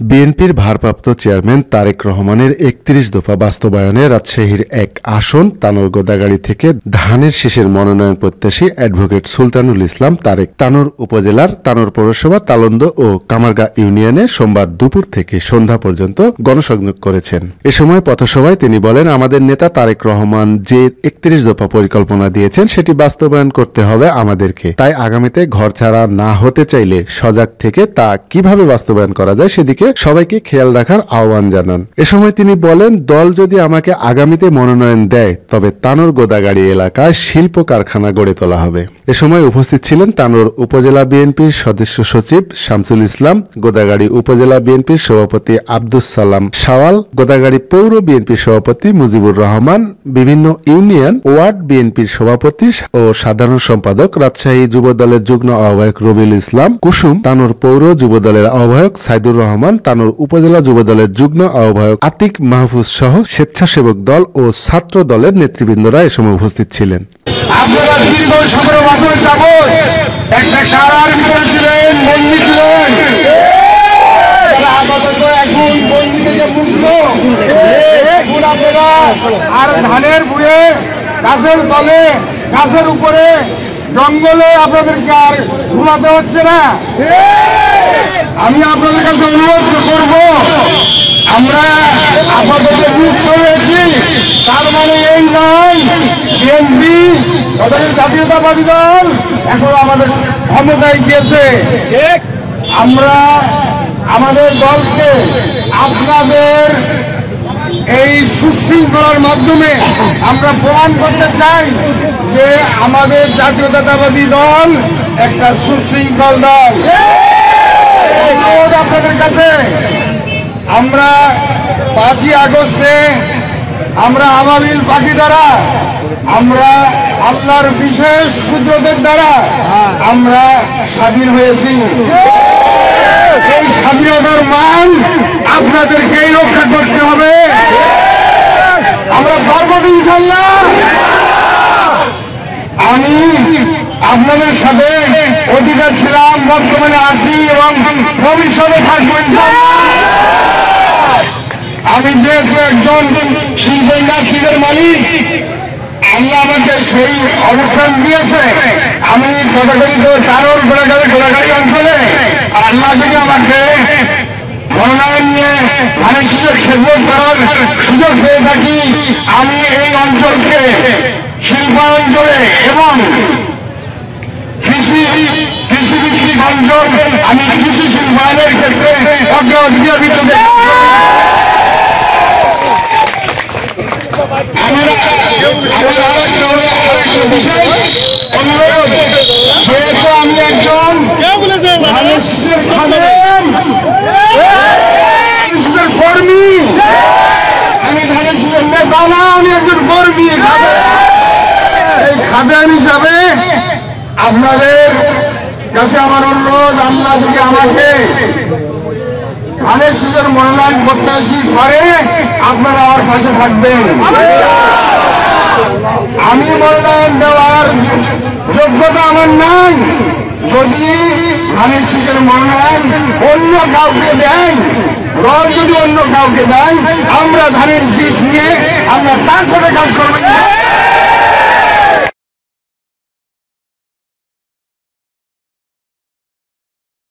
বিএনপির ভারপ্রাপ্ত চেয়ারম্যান তারেক রহমানের ৩১ দফা বাস্তবায়নে রাজশাহীর এক আসন তানোর গোদাগাড়ী থেকে ধানের শীষের মনোনয়ন প্রত্যাশী অ্যাডভোকেট সুলতানুল ইসলাম তারেক তানোর উপজেলার তানোর পৌরসভা তালন্দ ও কামারগা ইউনিয়নে সোমবার দুপুর থেকে সন্ধ্যা পর্যন্ত গণসংযোগ করেছেন। এ সময় পথসভায় তিনি বলেন, আমাদের নেতা তারেক রহমান যে ৩১ দফা পরিকল্পনা দিয়েছেন সেটি বাস্তবায়ন করতে হবে আমাদেরকে। তাই আগামীতে ঘর ছাড়া না হতে চাইলে সজাগ থেকে তা কিভাবে বাস্তবায়ন করা যায় সেদিকে সবাইকে খেয়াল রাখার আহ্বান জানান। এ সময় তিনি বলেন, দল যদি আমাকে আগামীতে মনোনয়ন দেয় তবে তানোর গোদাগাড়ী এলাকায় শিল্প কারখানা গড়ে তোলা হবে। এ সময় উপস্থিত ছিলেন তানোর উপজেলা বিএনপির সদস্য সচিব শামসুল ইসলাম, গোদাগাড়ী উপজেলা বিএনপির সভাপতি আব্দুস সালাম শাওয়াল, গোদাগাড়ী পৌর বিএনপির সভাপতি মুজিবুর রহমান, বিভিন্ন ইউনিয়ন ওয়ার্ড বিএনপির সভাপতি ও সাধারণ সম্পাদক, রাজশাহী যুবদলের যুগ্ম আহ্বায়ক রবিউল ইসলাম কুসুম, তানোর পৌর যুবদলের আহ্বায়ক সাইদুর রহমান, তানোর উপজেলা যুবদলের যুগ্ম আহ্বায়ক আতিক মাহফুজ সহ স্বেচ্ছাসেবক দল ও ছাত্র দলের নেতৃবৃন্দরা এ সময় উপস্থিত ছিলেন। আপনারা দীর্ঘ 17 বছর যাবৎ একটা কারার ভিতরে ছিলেন, বন্দী ছিলেন। আপাতত এখন বন্দী থেকে মুক্ত। এখন আপনারা আর ধানের ভুঁয়ে, গাছের তলে, গাছের উপরে, জঙ্গলে আপনাদেরকে আর ঘুমাতে হচ্ছে না। আমি আপনাদের কাছে অনুরোধ করব, আমরা আপাতত মুক্ত হয়েছি, তার মানে এই নয় বিএনপি জাতীয়তাবাদী দল এখন আমাদের ক্ষমতায় গিয়েছে। আমরা আমাদের দলকে আপনাদের এই সুশৃঙ্খলার মাধ্যমে আমরা প্রমাণ করতে চাই যে আমাদের জাতীয়তাবাদী দল একটা সুশৃঙ্খল দল। আপনাদের কাছে আমরা 5ই আগস্টে আমরা আবাবিল পাখি দ্বারা, আমরা আল্লাহর বিশেষ কুদরতের দ্বারা আমরা স্বাধীন হয়েছি। এই স্বাধীনতার মান আপনাদেরকেই রক্ষা করতে হবে। আমরা পারব ইনশাআল্লাহ। আমি আপনাদের সাথে অধিকার ছিলাম, বর্তমানে আছি এবং ভবিষ্যতে থাকবো ইনশাআল্লাহ। আমি যেহেতু একজন শিল্প ইন্ডাস্ট্রিজের মালিক, আল্লাহ আমাকে সেই অবস্থান দিয়েছে। আমি তানোর গোদাগাড়ী অঞ্চলে আল্লাহ যদি আমাকে মনোনয়ন নিয়ে ধানের শীষের খেদমত করার সুযোগ পেয়ে থাকি, আমি এই অঞ্চলকে শিল্পাঞ্চলে এবং কৃষিভিত্তিক অঞ্চল, আমি কৃষি শিল্পায়নের ক্ষেত্রে অগ্রাধিকার ভিত্তিতে যেহেতু আমি একজন ধানের শীষের কর্মী, আমি ধানের শীষের নেতা না, আমি একজন কর্মী। এই খাদেম হিসাবে আপনাদের কাছে আমার অনুরোধ, আল্লাহ যদি আমাকে ধানের শীষের মনোনয়ন প্রত্যাশী করে আপনারা আমার পাশে থাকবেন। আমি মনোনয়ন দেওয়ার যোগ্যতা আমার নাই। যদি ধানের শীষের মনোনয়ন অন্য কাউকে দেয়, দল যদি অন্য কাউকে দেয়, আমরা ধানের শীষ নিয়ে আমরা তার সাথে কাজ করবো।